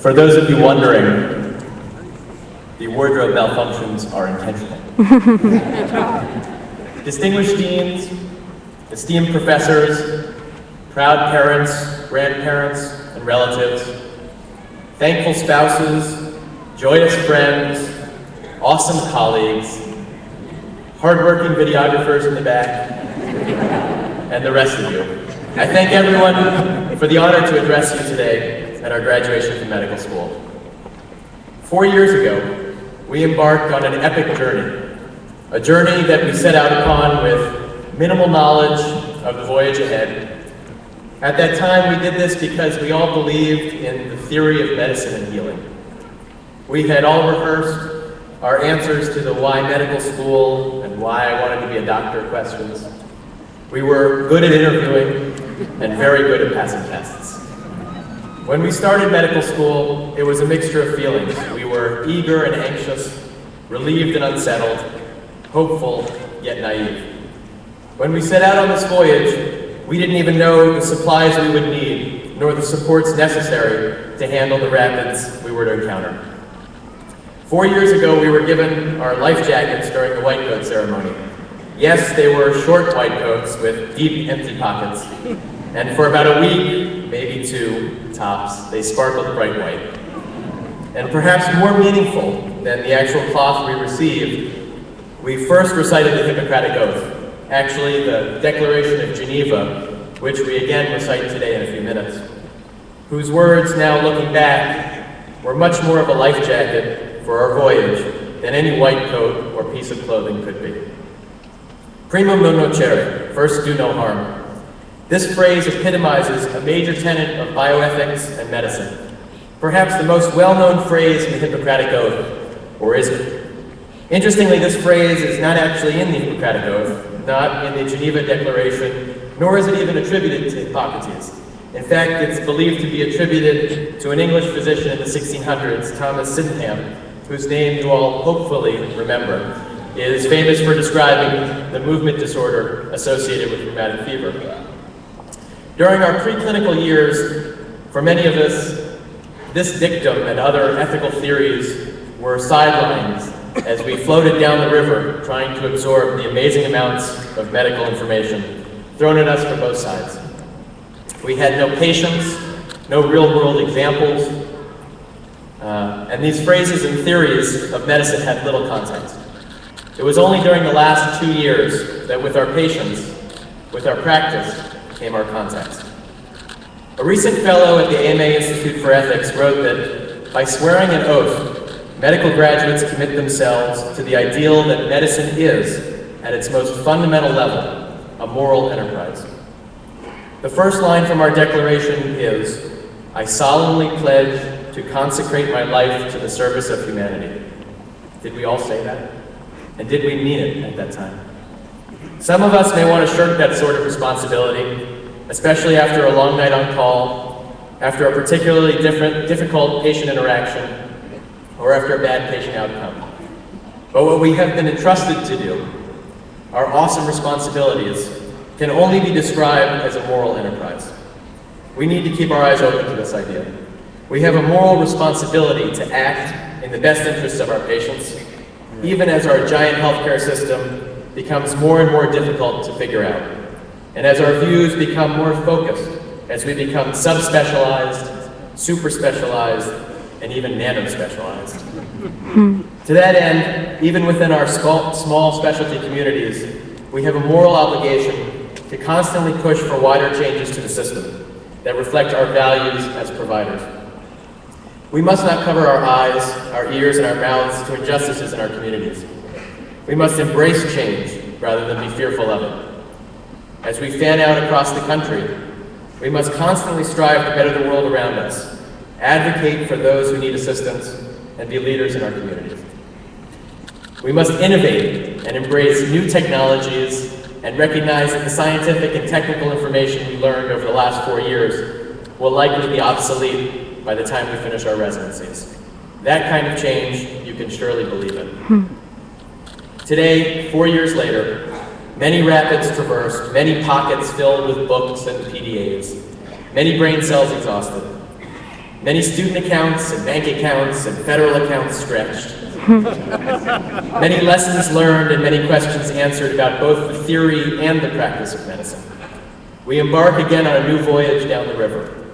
For those of you wondering, the wardrobe malfunctions are intentional. Distinguished deans, esteemed professors, proud parents, grandparents, and relatives, thankful spouses, joyous friends, awesome colleagues, hardworking videographers in the back, and the rest of you. I thank everyone for the honor to address you today at our graduation from medical school. 4 years ago, we embarked on an epic journey, a journey that we set out upon with minimal knowledge of the voyage ahead. At that time, we did this because we all believed in the theory of medicine and healing. We had all rehearsed our answers to the why medical school and why I wanted to be a doctor questions. We were good at interviewing and very good at passing tests. When we started medical school, it was a mixture of feelings. We were eager and anxious, relieved and unsettled, hopeful yet naive. When we set out on this voyage, we didn't even know the supplies we would need, nor the supports necessary to handle the rapids we were to encounter. 4 years ago, we were given our life jackets during the white coat ceremony. Yes, they were short white coats with deep, empty pockets. And for about a week, maybe 2 tops, they sparkled bright white. And perhaps more meaningful than the actual cloth we received, we first recited the Hippocratic Oath, actually the Declaration of Geneva, which we again recite today in a few minutes, whose words, now looking back, were much more of a life jacket for our voyage than any white coat or piece of clothing could be. Primum non nocere, first do no harm. This phrase epitomizes a major tenet of bioethics and medicine. Perhaps the most well-known phrase in the Hippocratic Oath, or is it? Interestingly, this phrase is not actually in the Hippocratic Oath, not in the Geneva Declaration, nor is it even attributed to Hippocrates. In fact, it's believed to be attributed to an English physician in the 1600s, Thomas Sydenham, whose name you all hopefully remember, is famous for describing the movement disorder associated with rheumatic fever. During our preclinical years, for many of us, this dictum and other ethical theories were sidelines as we floated down the river trying to absorb the amazing amounts of medical information thrown at us from both sides. We had no patience, no real-world examples, and these phrases and theories of medicine had little context. It was only during the last 2 years that with our patients, with our practice, came our context. A recent fellow at the AMA Institute for Ethics wrote that by swearing an oath, medical graduates commit themselves to the ideal that medicine is, at its most fundamental level, a moral enterprise. The first line from our declaration is, I solemnly pledge to consecrate my life to the service of humanity. Did we all say that? And did we mean it at that time? Some of us may want to shirk that sort of responsibility, especially after a long night on call, after a particularly difficult patient interaction, or after a bad patient outcome. But what we have been entrusted to do, our awesome responsibilities, can only be described as a moral enterprise. We need to keep our eyes open to this idea. We have a moral responsibility to act in the best interests of our patients, even as our giant healthcare system becomes more and more difficult to figure out, and as our views become more focused, as we become subspecialized, super-specialized, and even nano-specialized. To that end, even within our small specialty communities, we have a moral obligation to constantly push for wider changes to the system that reflect our values as providers. We must not cover our eyes, our ears, and our mouths to injustices in our communities. We must embrace change rather than be fearful of it. As we fan out across the country, we must constantly strive to better the world around us, advocate for those who need assistance, and be leaders in our communities. We must innovate and embrace new technologies and recognize that the scientific and technical information we learned over the last 4 years will likely be obsolete by the time we finish our residencies. That kind of change you can surely believe in. Today, 4 years later, many rapids traversed, many pockets filled with books and PDAs, many brain cells exhausted. Many student accounts and bank accounts and federal accounts stretched. Many lessons learned and many questions answered about both the theory and the practice of medicine. We embark again on a new voyage down the river,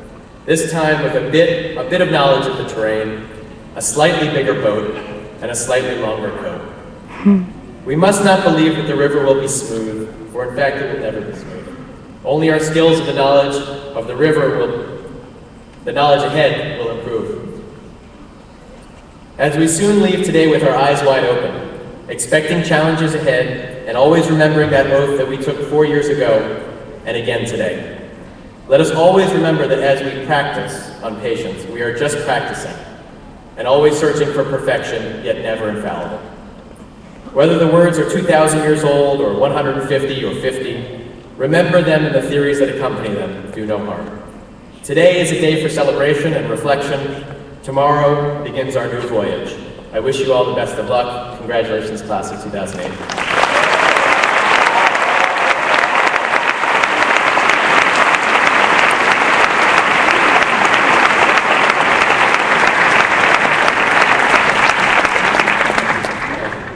this time with a bit of knowledge of the terrain, a slightly bigger boat, and a slightly longer coat. We must not believe that the river will be smooth, for in fact it will never be smooth. Only our skills of the knowledge of the river the knowledge ahead will improve. As we soon leave today with our eyes wide open, expecting challenges ahead, and always remembering that oath that we took 4 years ago, and again today. Let us always remember that as we practice on patients, we are just practicing, and always searching for perfection, yet never infallible. Whether the words are 2,000 years old, or 150 or 50, remember them and the theories that accompany them do no harm. Today is a day for celebration and reflection. Tomorrow begins our new voyage. I wish you all the best of luck. Congratulations, class of 2008.